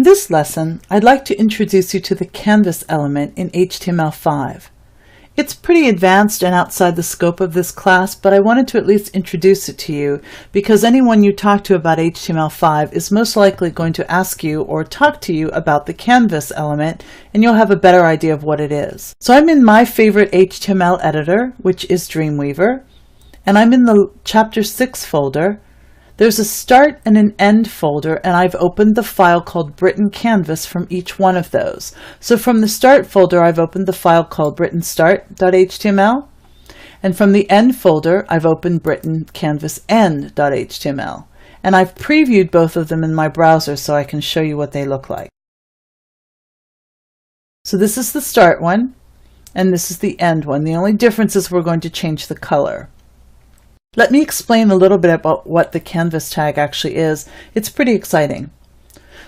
this lesson, I'd like to introduce you to the canvas element in HTML5. It's pretty advanced and outside the scope of this class, but I wanted to at least introduce it to you because anyone you talk to about HTML5 is most likely going to ask you or talk to you about the canvas element, and you'll have a better idea of what it is. So I'm in my favorite HTML editor, which is Dreamweaver, and I'm in the Chapter 6 folder. There's a start and an end folder, and I've opened the file called Britain Canvas from each one of those. So from the start folder, I've opened the file called BrittonStart.html, and from the end folder, I've opened BrittonCanvasEnd.html, and I've previewed both of them in my browser so I can show you what they look like. So this is the start one, and this is the end one. The only difference is we're going to change the color. Let me explain a little bit about what the canvas tag actually is. It's pretty exciting.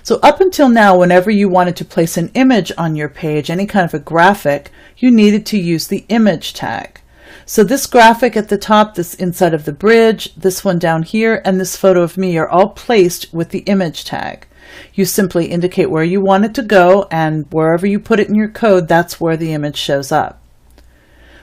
So up until now, whenever you wanted to place an image on your page, any kind of a graphic, you needed to use the image tag. So this graphic at the top, this inside of the bridge, this one down here, and this photo of me are all placed with the image tag. You simply indicate where you want it to go, and wherever you put it in your code, that's where the image shows up.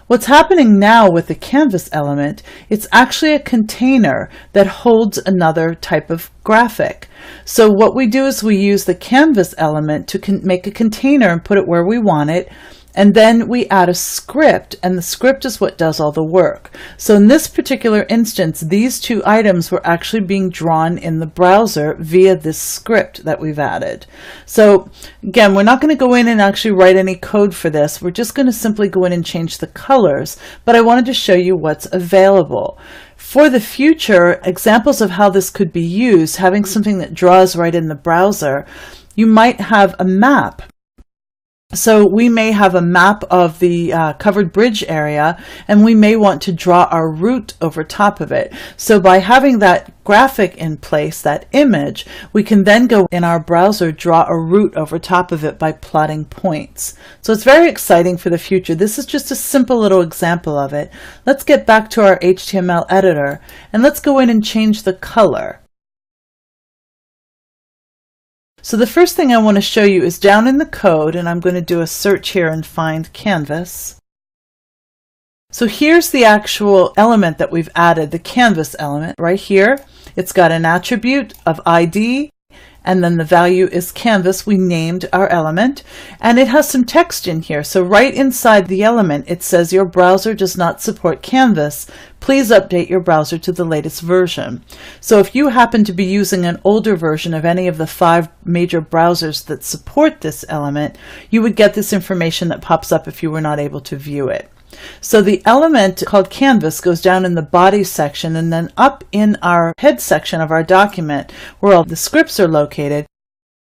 What's happening now with the canvas element, it's actually a container that holds another type of graphic. So what we do is we use the canvas element to make a container and put it where we want it, and then we add a script, and the script is what does all the work. So in this particular instance, these two items were actually being drawn in the browser via this script that we've added. So again, we're not going to go in and actually write any code for this. We're just going to simply go in and change the colors, but I wanted to show you what's available. For the future, examples of how this could be used, having something that draws right in the browser, you might have a map. So we may have a map of the covered bridge area, and we may want to draw our route over top of it. So by having that graphic in place, that image, we can then go in our browser, draw a route over top of it by plotting points. So it's very exciting for the future. This is just a simple little example of it. Let's get back to our HTML editor, and let's go in and change the color. So the first thing I want to show you is down in the code, and I'm going to do a search here and find canvas. So here's the actual element that we've added, the canvas element right here. It's got an attribute of ID, and then the value is canvas. We named our element, and it has some text in here. So right inside the element, it says your browser does not support Canvas. Please update your browser to the latest version. So if you happen to be using an older version of any of the 5 major browsers that support this element, you would get this information that pops up if you were not able to view it. So the element called canvas goes down in the body section, and then up in our head section of our document where all the scripts are located.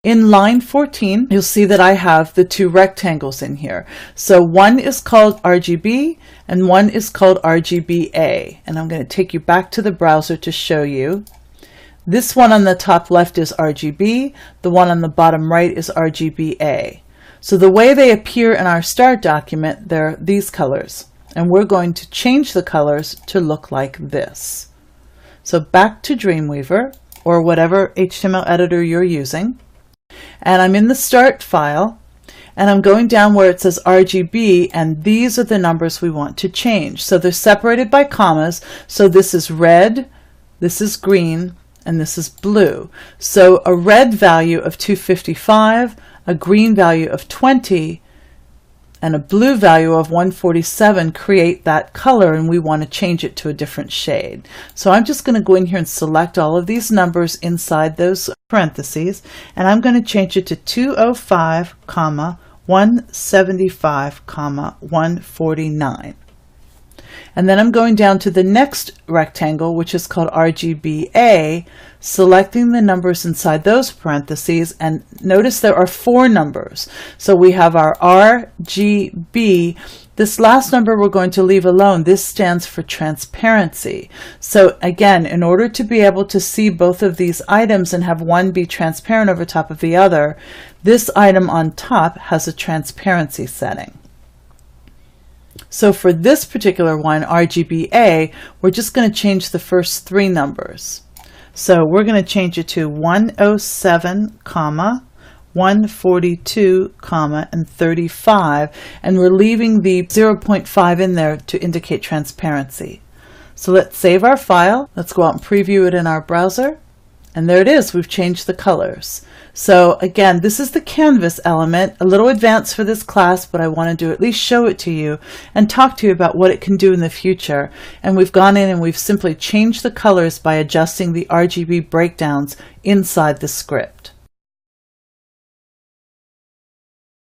In line 14, you'll see that I have the 2 rectangles in here. So one is called RGB and one is called RGBA. And I'm going to take you back to the browser to show you. This one on the top left is RGB. The one on the bottom right is RGBA. So the way they appear in our start document, they're these colors. And we're going to change the colors to look like this. So back to Dreamweaver, or whatever HTML editor you're using. And I'm in the start file, and I'm going down where it says RGB, and these are the numbers we want to change. So they're separated by commas. So this is red, this is green, and this is blue. So a red value of 255, a green value of 20, and a blue value of 147 create that color, and we want to change it to a different shade. So I'm just going to go in here and select all of these numbers inside those parentheses, and I'm going to change it to 205, 175, 149. And then I'm going down to the next rectangle, which is called RGBA, selecting the numbers inside those parentheses, and notice there are 4 numbers. So we have our RGB. This last number we're going to leave alone. This stands for transparency. So again, in order to be able to see both of these items and have one be transparent over top of the other, this item on top has a transparency setting. So for this particular one, RGBA, we're just going to change the first 3 numbers. So we're going to change it to 107, 142, and 35, and we're leaving the 0.5 in there to indicate transparency. So let's save our file. Let's go out and preview it in our browser. And there it is. We've changed the colors. So again, this is the canvas element, a little advanced for this class, but I wanted to at least show it to you and talk to you about what it can do in the future. And we've gone in and we've simply changed the colors by adjusting the RGB breakdowns inside the script.